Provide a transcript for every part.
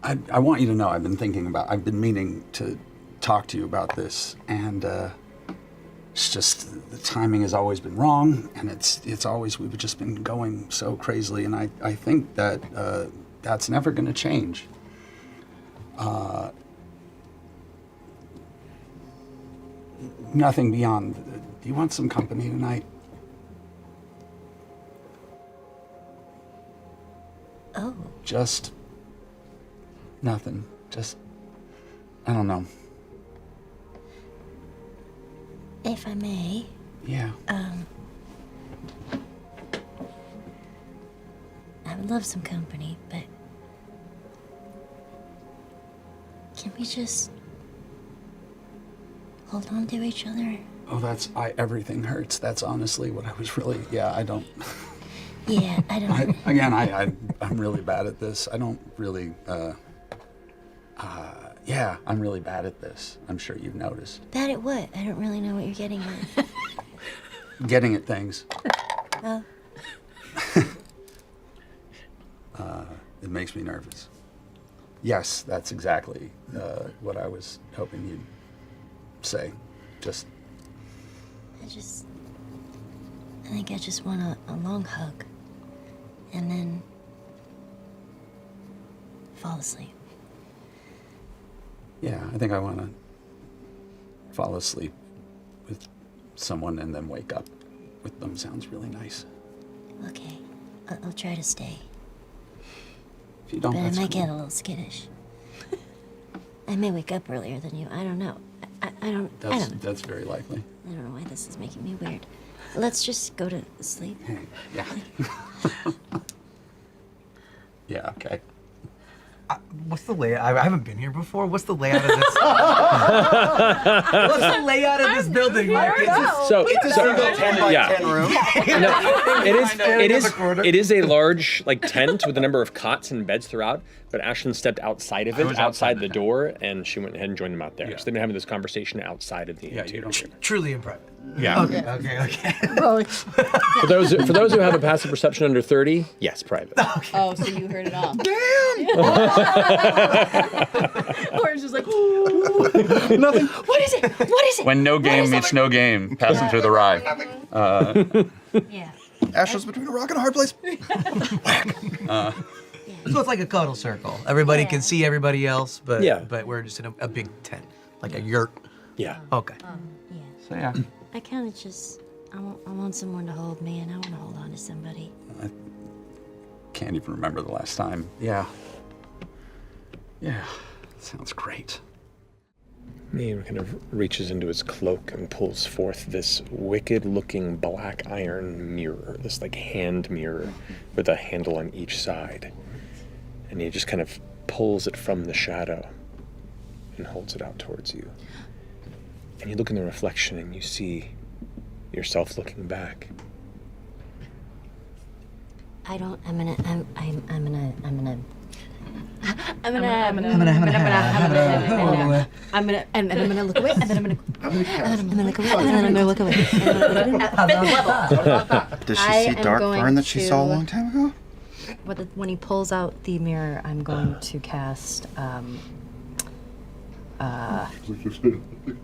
I want you to know I've been meaning to talk to you about this, and it's just the timing has always been wrong, and it's always, we've just been going so crazily, and I think that that's never going to change. Nothing beyond, do you want some company tonight? Oh. Just nothing. Just, I don't know. If I may. Yeah. I would love some company, but can we just hold on to each other? Oh, everything hurts. That's honestly what I was really, I don't. Yeah, I don't. I'm really bad at this. I don't really, I'm really bad at this. I'm sure you've noticed. Bad at what? I don't really know what you're getting at. Getting at things. Oh. It makes me nervous. Yes, that's exactly what I was hoping you'd say. I think I just want a long hug. And then fall asleep. Yeah, I think I want to fall asleep with someone and then wake up with them. Sounds really nice. Okay, I'll try to stay. If you don't, but I that's might cool. get a little skittish. I may wake up earlier than you. I don't know. I don't. That's very likely. I don't know why this is making me weird. Let's just go to sleep. Hey, yeah. Yeah, okay. What's the layout? I haven't been here before. What's the layout of this? What's the layout of this building, Mike? It's a single 10 by 10 room. It is a large tent with a number of cots and beds throughout, but Ashton stepped outside of it, outside the door, and she went ahead and joined them out there. So they've been having this conversation outside of the interior. Truly in private. Yeah. Okay. For those who have a passive perception under 30, yes, private. Okay. Oh, so you heard it all. Orange is like, nothing. What is it? What is it? When no game meets no game, passing through the rye. Yeah. Ashton's between a rock and a hard place. So it's like a cuddle circle. Everybody can see everybody else, but we're just in a big tent, like a yurt. Yeah. Okay. So yeah. I kind of I want someone to hold me, and I want to hold on to somebody. I can't even remember the last time. Yeah. Yeah. Sounds great. He kind of reaches into his cloak and pulls forth this wicked-looking black iron mirror, this hand mirror with a handle on each side. And he just kind of pulls it from the shadow and holds it out towards you. And you look in the reflection and you see yourself looking back. I'm gonna look away, and then I'm gonna look away, and then I'm gonna look away. Does she see dark Fearne that she saw a long time ago? When he pulls out the mirror, I'm going to cast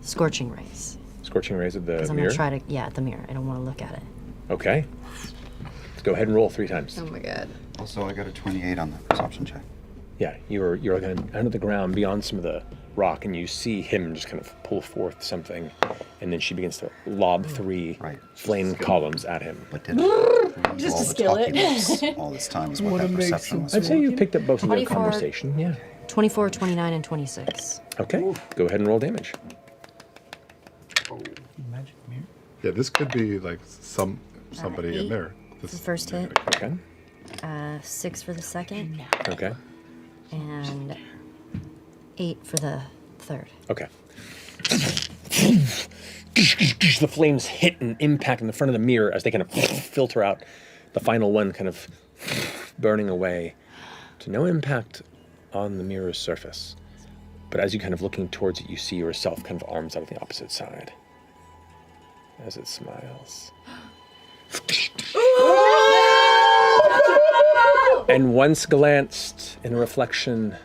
Scorching Rays. Scorching Rays at the mirror? Because I'm going to try to, at the mirror. I don't want to look at it. Okay. Let's go ahead and roll 3 times. oh my god. Also, I got a 28 on the perception check. Yeah, you're kind of under the ground beyond some of the rock, and you see him just kind of pull forth something, and then she begins to lob 3 flame columns at him. But did Just to skill it. All this time is what that perception was. I'd say you picked up both of their 24. conversation, yeah. 24, 29, and 26. Okay, go ahead and roll damage. Magic mirror. Yeah, this could be like somebody in 8 there. for the first hit. Okay. 6 for the second. Okay. And 8 for the third. Okay. The flames hit and impact in the front of the mirror as they kind of filter out. The final one kind of burning away to no impact on the mirror's surface. But as you kind of looking towards it, you see yourself kind of arms out of the opposite side as it smiles. And once glanced in a reflection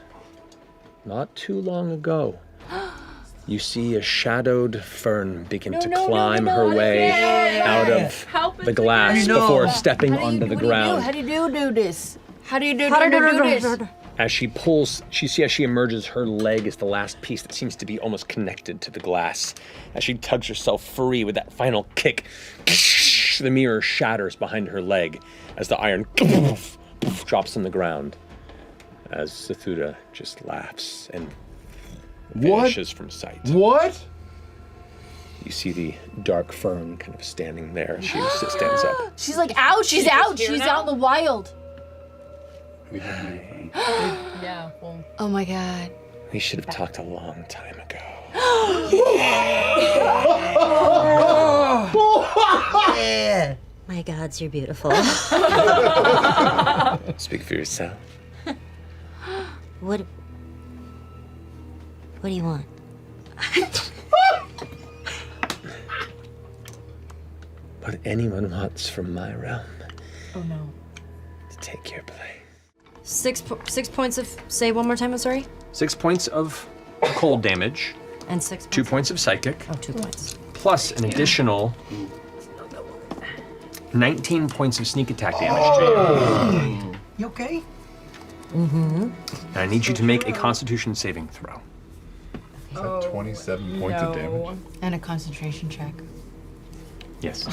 not too long ago, you see a shadowed Fearne begin to climb her way out of the glass before stepping onto the ground. How do you do this? How do you do this? As she pulls, as she emerges, her leg is the last piece that seems to be almost connected to the glass. As she tugs herself free with that final kick, the mirror shatters behind her leg as the iron drops on the ground. As Sethuda just laughs and vanishes from sight. What? You see the dark Fearne kind of standing there. She stands up. She's like out. She's out. She's out in the wild. Yeah. Well. Oh my god. We should have talked a long time ago. Yeah. My gods, you're beautiful. Speak for yourself. What do you want? What anyone wants from my realm. Oh no. To take your place. 6 points of. Say one more time. I'm sorry. 6 points of cold damage. And 6 points. 2 points of psychic. Oh, 2 points. Plus an additional 19 points of sneak attack damage. You okay? And I need you to make a Constitution saving throw. Is that 27 points of damage? And a concentration check. Yes.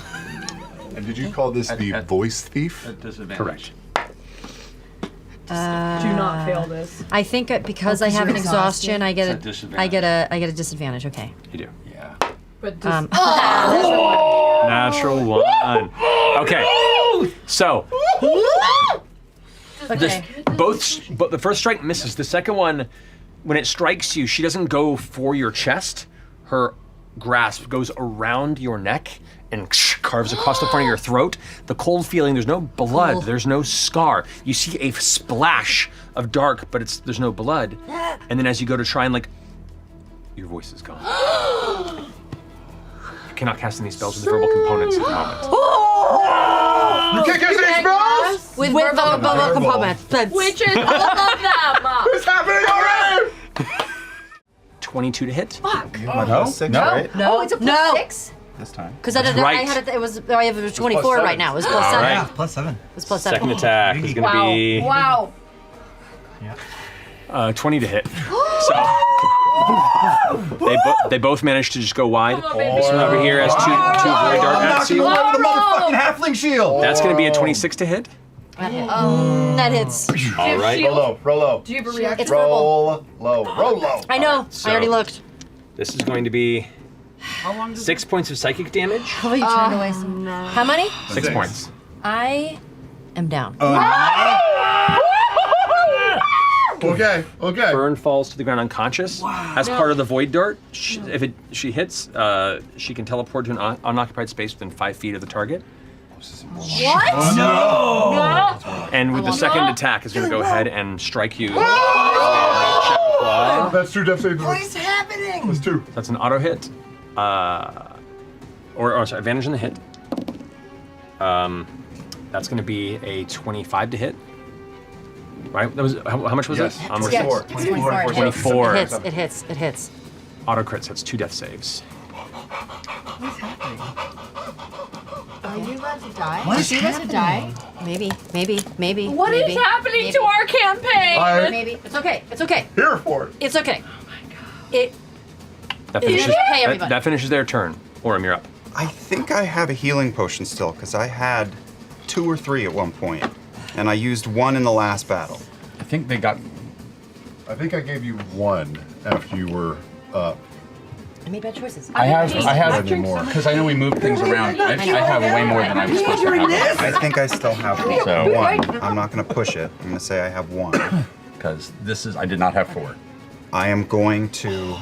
And did you call this the voice thief? Correct. Do not fail this. I think because I have an exhaustion, I get I get a disadvantage. Okay. You do. Yeah. But just, Natural one. Okay. So Okay. but the first strike misses. The second one, when it strikes you, she doesn't go for your chest. Her grasp goes around your neck and carves across the front of your throat. The cold feeling, there's no blood, there's no scar. You see a splash of dark, but there's no blood. And then as you go to try and your voice is gone. You cannot cast any spells with verbal components at the moment. You can't cast any spells? With verbal components. which is all of them. It's happening already! 22 to hit. You have my +6, right? Oh, it's a +6? This time. Because I right. had it was I have a 24 right now. It was +7. All right. Yeah, +7. It was +7. Second attack is going to be Wow. 20 to hit. So they both managed to just go wide. This one over here has two very dark axes. With a motherfucking halfling shield! That's going to be a 26 to hit. That hits. All right. Roll low. Do you have a reaction? It's verbal. Roll low. I know. So- I already looked. This is going to be 6 points of psychic damage. How you turned away some? How many? 6 points. I am down. Okay. Fearne falls to the ground unconscious. As part of the void dart, if she hits, she can teleport to an unoccupied space within 5 feet of the target. What? No! And with the second attack, is going to go ahead and strike you. Shadow Claw. That's 2 death saves. What is happening? That's 2. That's an auto hit. Or sorry, advantage in the hit. That's going to be a 25 to hit. Right? That was how much was Yes. that? 24. 24. It hits. Auto crits. That's 2 death saves. Are you about to die? What Is is she about to die? Maybe. What is happening to our campaign? Maybe. It's okay. It's okay. Here for it. It's okay. Oh my god. That finishes, Hey, everybody. that finishes their turn. Orem, you're up. I think I have a healing potion still, because I had 2 or 3 at one point, and I used 1 in the last battle. I think they got. I think I gave you 1 after you were up. I made bad choices. I have more. because I know we moved things around. I have way more than I was supposed to have. I think I still have So- 1. I'm not going to push it. I'm going to say I have 1. Because I did not have 4. I am going to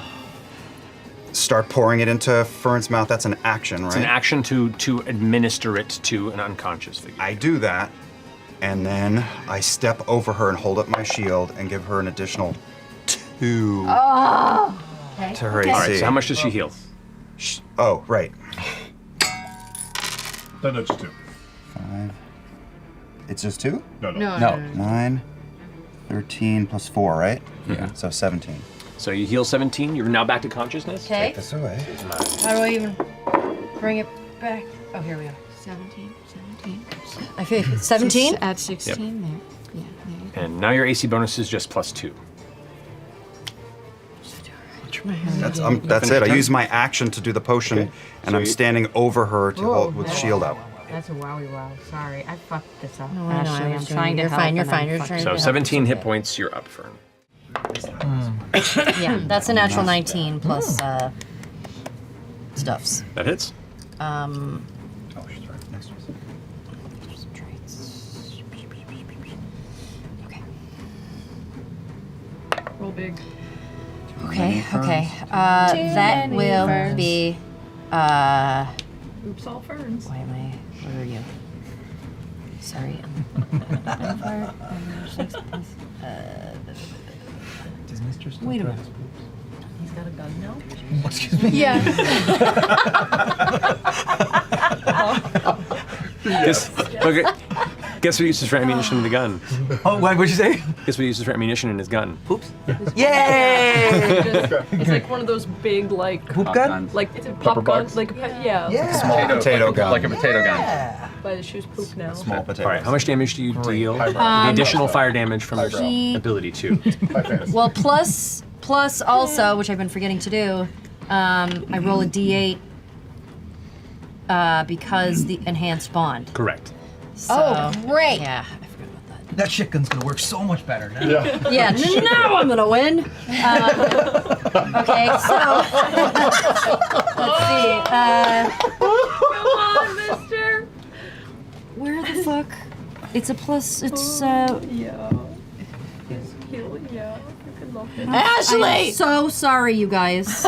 start pouring it into Fearne's mouth. That's an action, right? It's an action to administer it to an unconscious figure. I do that, and then I step over her and hold up my shield and give her an additional 2 to her AC. All right, so how much does she heal? Oh, right. No, just 2. 5. It's just 2? No. No. 9, 13 plus 4, right? Yeah. So 17. So you heal 17. You're now back to consciousness. Okay. Take this away. How do I even bring it back? Oh, here we go. 17. I feel 17? At 16 there. Yeah. And now your AC bonus is just +2. That's it. I use my action to do the potion, and I'm standing over her to hold with the shield out. That's a wowie wow. Sorry, I fucked this up. No, I know, Ashley, I I'm was trying to You're help. fine, you're and fine, I'm you're fucking- trying So to 17 hit points. You're up, Fearne. Yeah, that's a natural 19 plus stuffs. That hits. Oh, she's right next to us. Okay. Roll big. Okay. That will ferns. be. Oops, all ferns. Why am I? Where are you? Sorry. Wait a minute. He's got a gun now. Excuse me. Yeah. Guess what he uses for ammunition in the gun? Oh, what'd you say? Guess what he uses for ammunition in his gun? Oops. Yay! It's like one of those big, like, Poop gun? like pop guns, like yeah. Small potato gun. Like a potato gun. By the shoes poop now. Small potato. All right. How much damage do you deal? Highbrow. The additional fire damage from your He- ability too. High fantasy. Well, plus also, which I've been forgetting to do, I roll a d8 because the enhanced bond. Correct. So, great. Yeah, I forgot about that. That shit gun's gonna work so much better now. Yeah, now I'm gonna win. Okay, so let's see. Come on, mister. Where the fuck? It's a plus. It's Yeah. Heal, yeah. You can love it. I'm so sorry, you guys.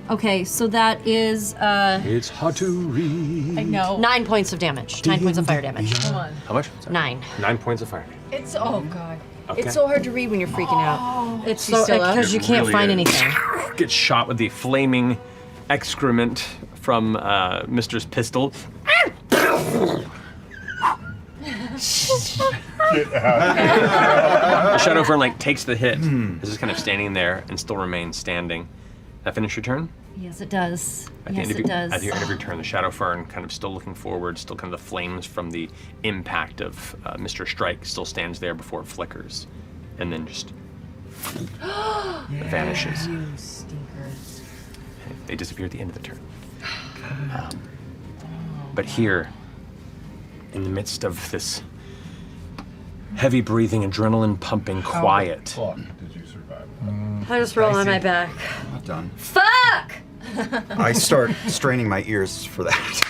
Okay, so that is It's hard to read. I know. 9 points of damage. 9 points of fire damage. Come on. How much? Sorry. 9. 9 points of fire. It's oh god. Okay. It's so hard to read when you're freaking out. It's She's so still up? because you can't really find is. anything. Gets shot with the flaming excrement from Mister's pistol. The Shadow Fern takes the hit. Is just kind of standing there and still remains standing. That finish your turn? Yes, it does. At the Yes, end of it does. At the end of your turn, the Shadow Fern kind of still looking forward, still kind of the flames from the impact of Mr. Strike still stands there before it flickers, and then just vanishes. You stinkers. They disappear at the end of the turn. But here, in the midst of this heavy breathing, adrenaline pumping quiet, Fuck, did you survive? I just roll on my back. Not done. Fuck! I start straining my ears for that.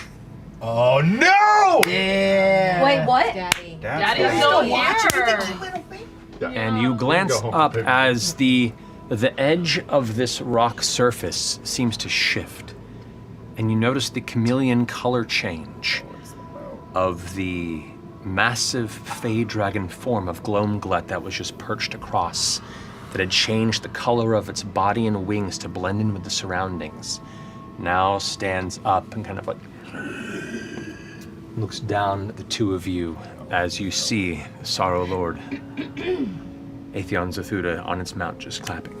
Oh no! Wait, what? Daddy. Daddy's still here. and you glance Go home up for picnic. as the edge of this rock surface seems to shift, and you notice the chameleon color change of the massive fey dragon form of Gloamglut that was just perched across, that had changed the color of its body and wings to blend in with the surroundings, now stands up and kind of looks down at the two of you as you see Sorrow Lord Atheon Zathuda on its mount just clapping.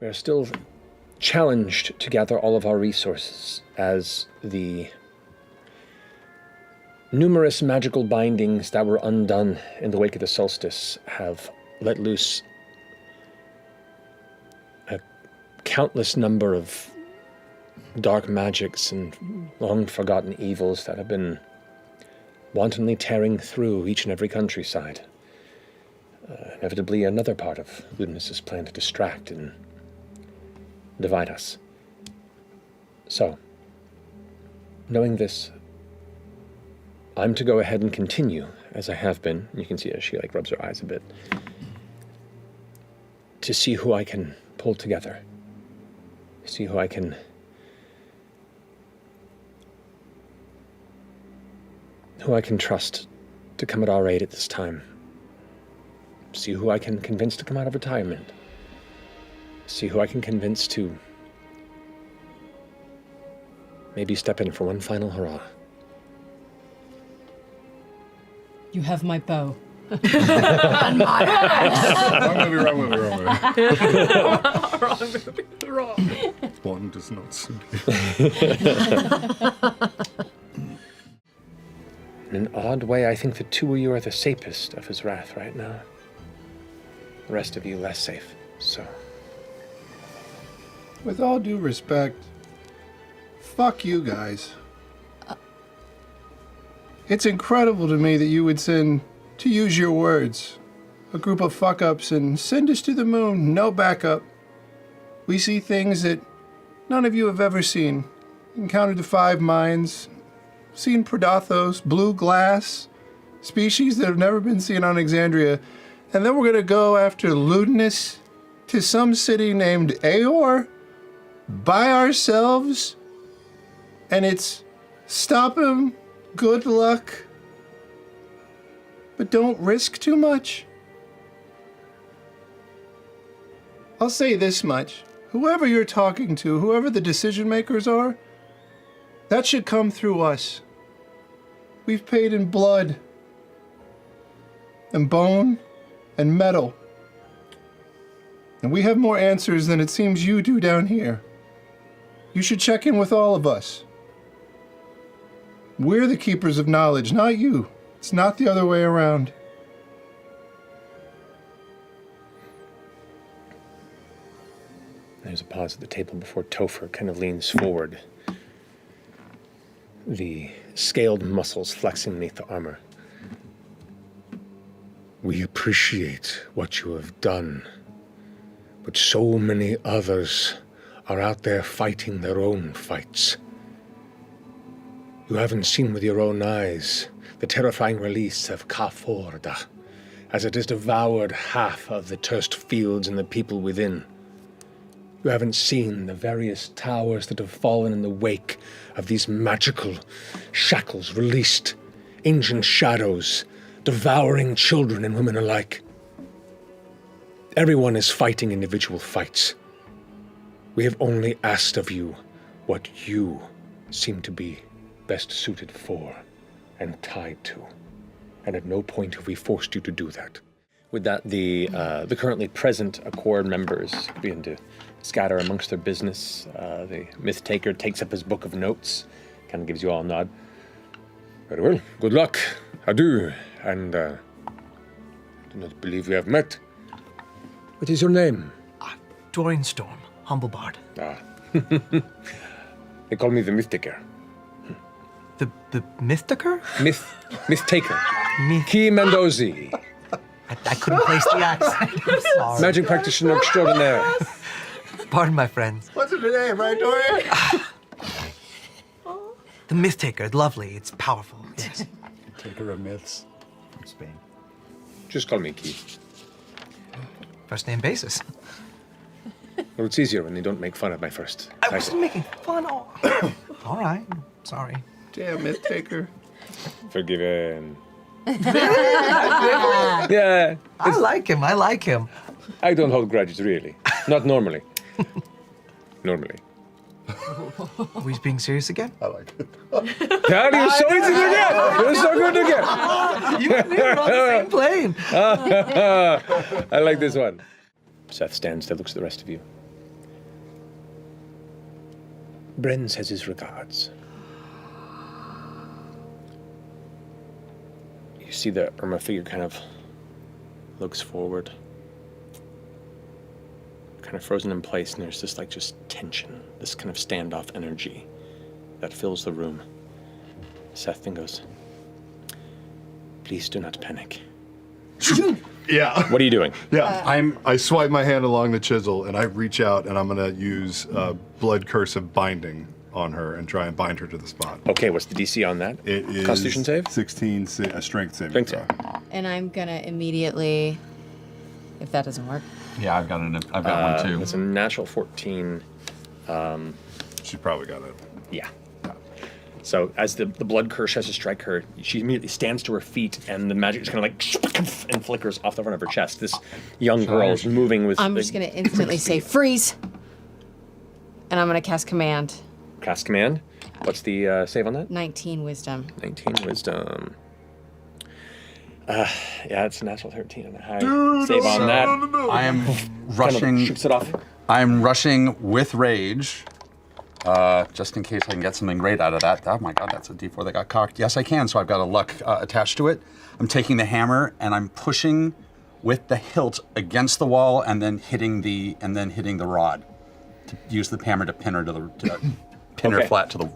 We are still challenged to gather all of our resources as the numerous magical bindings that were undone in the wake of the solstice have let loose a countless number of dark magics and long-forgotten evils that have been wantonly tearing through each and every countryside. Inevitably, another part of Ludinus's plan to distract and divide us. So, knowing this, I'm to go ahead and continue, as I have been. You can see as she rubs her eyes a bit, to see who I can pull together, see who I can trust to come at our aid at this time. See who I can convince to come out of retirement. See who I can convince to maybe step in for one final hurrah. You have my bow. On my ass. Wrong movie. Wrong. One does not suit In an odd way, I think the two of you are the safest of his wrath right now. The rest of you less safe, so. With all due respect, fuck you guys. It's incredible to me that you would send, to use your words, a group of fuck-ups and send us to the moon, no backup. We see things that none of you have ever seen. Encountered the Five Minds, seen Predathos, blue glass, species that have never been seen on Exandria. And then we're gonna go after Ludinus to some city named Aor by ourselves. And it's stop him, good luck, but don't risk too much. I'll say this much. Whoever you're talking to, whoever the decision makers are, that should come through us. We've paid in blood and bone and metal. And we have more answers than it seems you do down here. You should check in with all of us. We're the keepers of knowledge, not you. It's not the other way around. There's a pause at the table before Topher kind of leans forward. The scaled muscles flexing beneath the armor. We appreciate what you have done, but so many others are out there fighting their own fights. You haven't seen with your own eyes the terrifying release of Kaforda, as it has devoured half of the Turst fields and the people within. You haven't seen the various towers that have fallen in the wake of these magical shackles released, ancient shadows, devouring children and women alike. Everyone is fighting individual fights. We have only asked of you what you seem to be best suited for and tied to. And at no point have we forced you to do that. With that, the currently present Accord members begin to scatter amongst their business. The Myth Taker takes up his book of notes, kind of gives you all a nod. Very well. Good luck. Adieu. And I do not believe we have met. What is your name? Dorian Storm, humble bard. They call me the Myth Taker. The Myth Taker? Myth Taker. Key Mendozi. I couldn't place the accent. I'm sorry. Magic practitioner extraordinaire. Pardon my friends. What's her name, right, Dorian? The Myth Taker, lovely. It's powerful. Yes. Taker of myths from Spain. Just call me Key. First name basis. Well, it's easier when they don't make fun of my first I title. wasn't making fun. All right. Sorry. Damn, Myth Taker. Forgiven. Yeah. I like him. I don't hold grudges, really. Not normally. Normally. Are we being serious again? I like it. Dad, you're so easy to get. You're so good to get. You and me are on the same plane. I like this one. Seth stands there, looks at the rest of you. Bren says his regards. You see the Irma figure kind of looks forward. Kind of frozen in place, and there's this like just tension, this kind of standoff energy that fills the room. Seth then goes, "Please do not panic." Yeah. What are you doing? Yeah. I swipe my hand along the chisel and I reach out and I'm gonna use Blood Curse of Binding on her and try and bind her to the spot. Okay, what's the DC on that? It is Constitution save? 16, a strength saving Strength throw. save. And I'm gonna immediately, if that doesn't work. Yeah, I've got one too. It's a natural 14. She probably got it. Yeah. So as the blood curse has to strike her, she immediately stands to her feet, and the magic just kind of like and flickers off the front of her chest. This young girl is moving with. I'm just gonna instantly say freeze, and I'm gonna cast command. Cast command. What's the save on that? 19 wisdom. 19 wisdom. Yeah, it's a natural 13 and a high save on that. I am rushing. Kind of shoots it off. I'm rushing with rage, just in case I can get something great out of that. Oh my god, that's a D4 that got cocked. Yes, I can. So I've got a luck attached to it. I'm taking the hammer and I'm pushing with the hilt against the wall and then hitting the rod to use the hammer to pin her to her flat to the.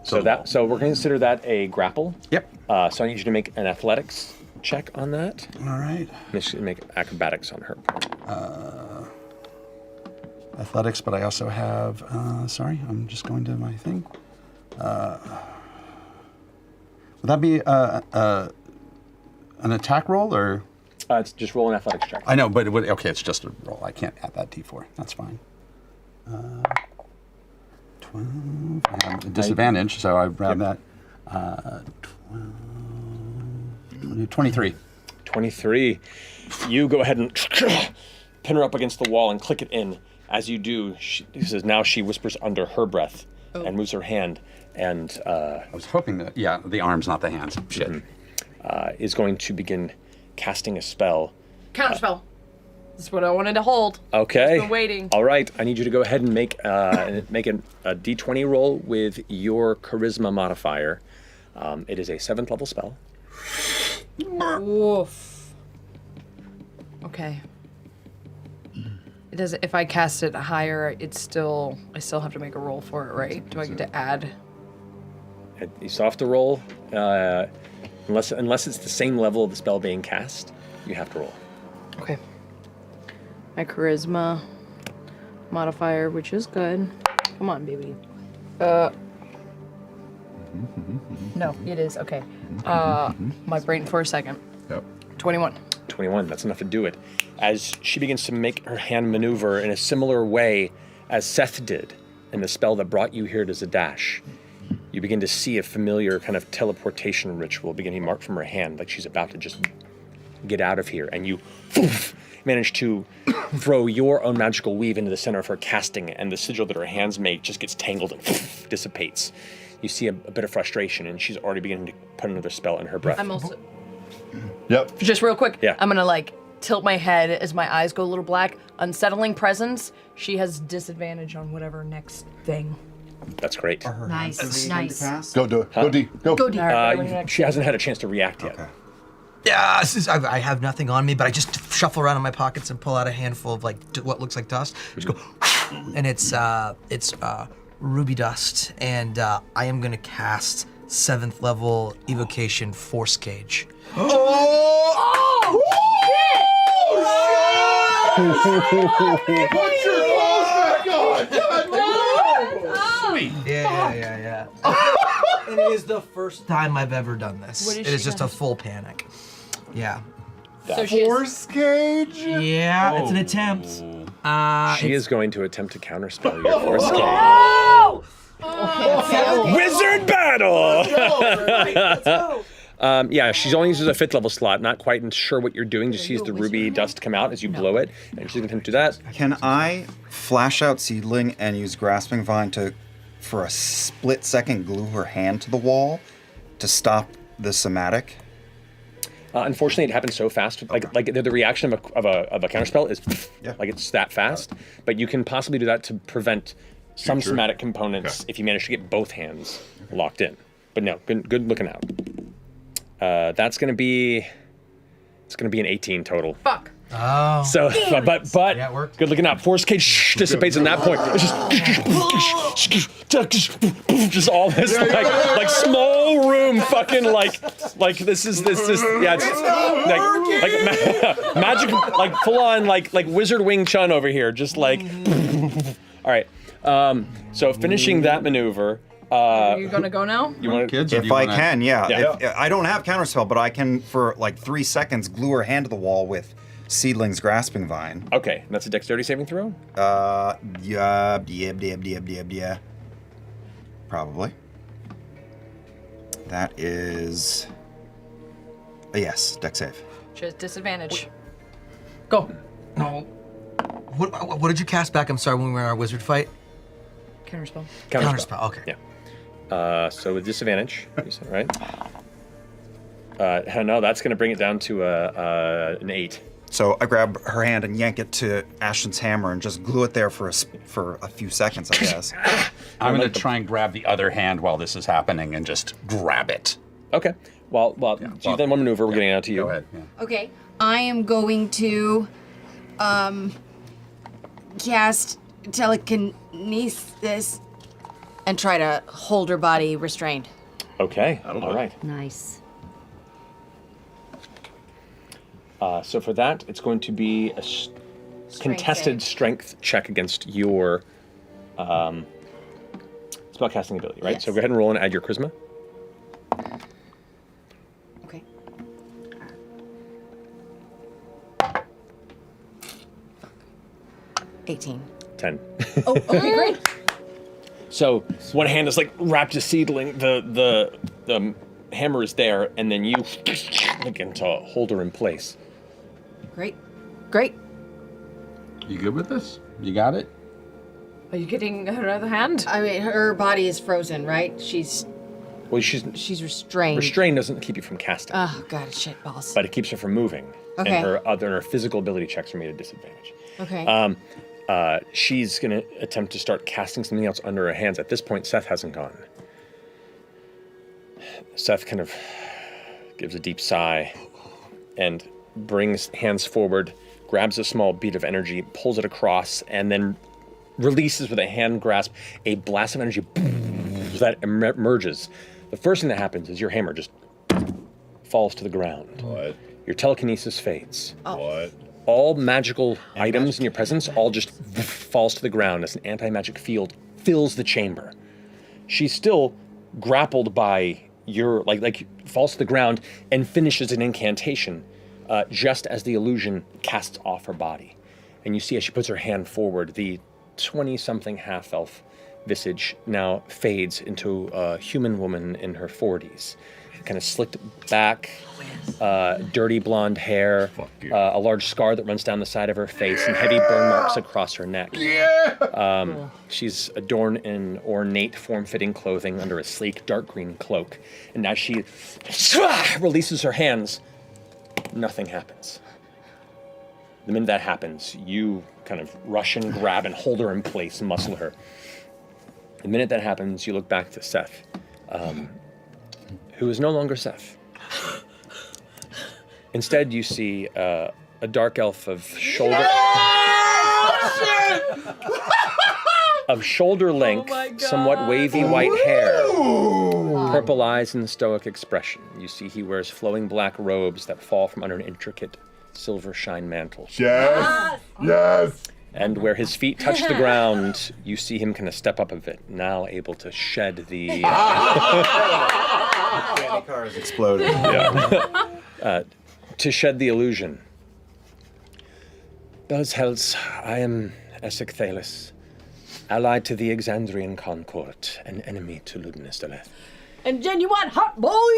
So we're going to consider that a grapple. Yep. So I need you to make an athletics check on that. All right. Make acrobatics on her part. Athletics, but I also have. Sorry, I'm just going to my thing. Would that be an attack roll or? It's just roll an athletics check. I know, but okay, it's just a roll. I can't add that D4. That's fine. 12. I have a disadvantage, so I grab that. 12, 23. 23. You go ahead and pin her up against the wall and click it in. As you do, she whispers under her breath and moves her hand and... I was hoping that, the arms, not the hands. Shit. Is going to begin casting a spell. Counterspell. This is what I wanted to hold. Okay. I've been waiting. All right. I need you to go ahead and make a D20 roll with your charisma modifier. It is a 7th level spell. Woof. Okay. It does. If I cast it higher, I still have to make a roll for it, right? Do I get to add? You still have to roll, unless it's the same level of the spell being cast. You have to roll. Okay. My charisma modifier, which is good. Come on, baby. No, it is. Okay. My brain for a second. Yep. 21. 21, that's enough to do it. As she begins to make her hand maneuver in a similar way as Seth did in the spell that brought you here to Zadash, you begin to see a familiar kind of teleportation ritual beginning marked from her hand, like she's about to just get out of here, and you manage to throw your own magical weave into the center of her casting, and the sigil that her hands make just gets tangled and dissipates. You see a bit of frustration, and she's already beginning to put another spell in her breath. I'm also... Yep. Just real quick, Yeah. I'm gonna tilt my head as my eyes go a little black. Unsettling presence. She has disadvantage on whatever next thing. That's great. Nice. Go do it. Go D. Go. Go deep. She hasn't had a chance to react yet. Okay. Yeah, I have nothing on me, but I just shuffle around in my pockets and pull out a handful of what looks like dust. Just go, and it's ruby dust, and I am gonna cast 7th level evocation force cage. Put your clothes back on! Sweet. Yeah. And it is the first time I've ever done this. What is It is she just done? a full panic. Yeah. So she's... Force cage? Yeah, it's an attempt. She is going to attempt to counterspell your force cage. Oh! Wizard battle! Let's go. Yeah, she's only uses a 5th level slot, not quite sure what you're doing, just sees the ruby dust come out as you blow it, and she's going to do that. Can I flash out Seedling and use Grasping Vine for a split second, glue her hand to the wall to stop the somatic? Unfortunately, it happens so fast. Like the reaction of a counterspell is like it's that fast. But you can possibly do that to prevent some somatic components if you manage to get both hands locked in. But no, good looking out. That's gonna be an 18 total. Fuck. Oh. So, but Yeah, it worked. good looking out. Force cage dissipates at that point. It's just all this like small room, fucking like this is yeah. It's like magic, like full on like Wizard Wing Chun over here. Just like all right. So finishing that maneuver. Are you gonna go now? You want Kids? If I can, yeah. Yeah. If, I don't have Counterspell, but I can, for like 3 seconds, glue her hand to the wall with Seedling's Grasping Vine. Okay, and that's a dexterity saving throw? Yeah. Probably. That is... yes, dex save. She has disadvantage. Go. No. What did you cast back? I'm sorry, when we were in our wizard fight? Counterspell. Counterspell. Okay. Yeah. So with disadvantage, you said, right? No, that's going to bring it down to an 8. So I grab her hand and yank it to Ashton's hammer and just glue it there for a few seconds, I guess. I'm going to try and grab the other hand while this is happening and just grab it. Okay. Well, you've done one maneuver. We're getting out to you. Go ahead. Yeah. Okay. I am going to cast telekinesis and try to hold her body restrained. Okay. All right. Nice. So for that, it's going to be a contested strength check against your spellcasting ability, right? Yes. So go ahead and roll and add your charisma. Okay. 18. 10. Oh, okay, great. So one hand is like wrapped a seedling, the hammer is there, and then you begin to hold her in place. Great. You good with this? You got it? Are you getting her other hand? I mean, her body is frozen, right? Well, She's restrained. restrained doesn't keep you from casting, Oh, God, shit balls. but it keeps her from moving. Okay. And her physical ability checks are made at disadvantage. Okay. She's going to attempt to start casting something else under her hands. At this point, Seth hasn't gone. Seth kind of gives a deep sigh and brings hands forward, grabs a small bead of energy, pulls it across, and then releases with a hand grasp a blast of energy that emerges. The first thing that happens is your hammer just falls to the ground. What? Your telekinesis fades. What? All magical items in your presence all just falls to the ground as an anti-magic field fills the chamber. She's still grappled by your, like falls to the ground and finishes an incantation just as the illusion casts off her body. And you see as she puts her hand forward, the 20-something half-elf visage now fades into a human woman in her 40s. Kind of slicked back, dirty blonde hair, a large scar that runs down the side of her face, and heavy burn marks across her neck. She's adorned in ornate, form-fitting clothing under a sleek, dark green cloak. And as she releases her hands, nothing happens. The minute that happens, you kind of rush and grab and hold her in place and muscle her. The minute that happens, you look back to Seth. Who is no longer Seth. Instead, you see a dark elf of shoulder length, somewhat wavy white hair, purple eyes, and stoic expression. You see he wears flowing black robes that fall from under an intricate silver shine mantle. Yes! Yes! And where his feet touch the ground, you see him kind of step up a bit, now able to shed the... Candy car is exploding. To shed the illusion. Bells Hells, I am Essek Thalis, allied to the Exandrian Concourt, an enemy to Ludinus Deleth. And genuine hot boy!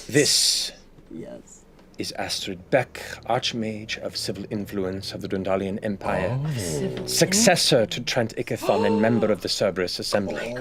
This is Astrid Beck, Archmage of Civil Influence of the Dwendalian Empire, successor to Trent Ickathon and member of the Cerberus Assembly.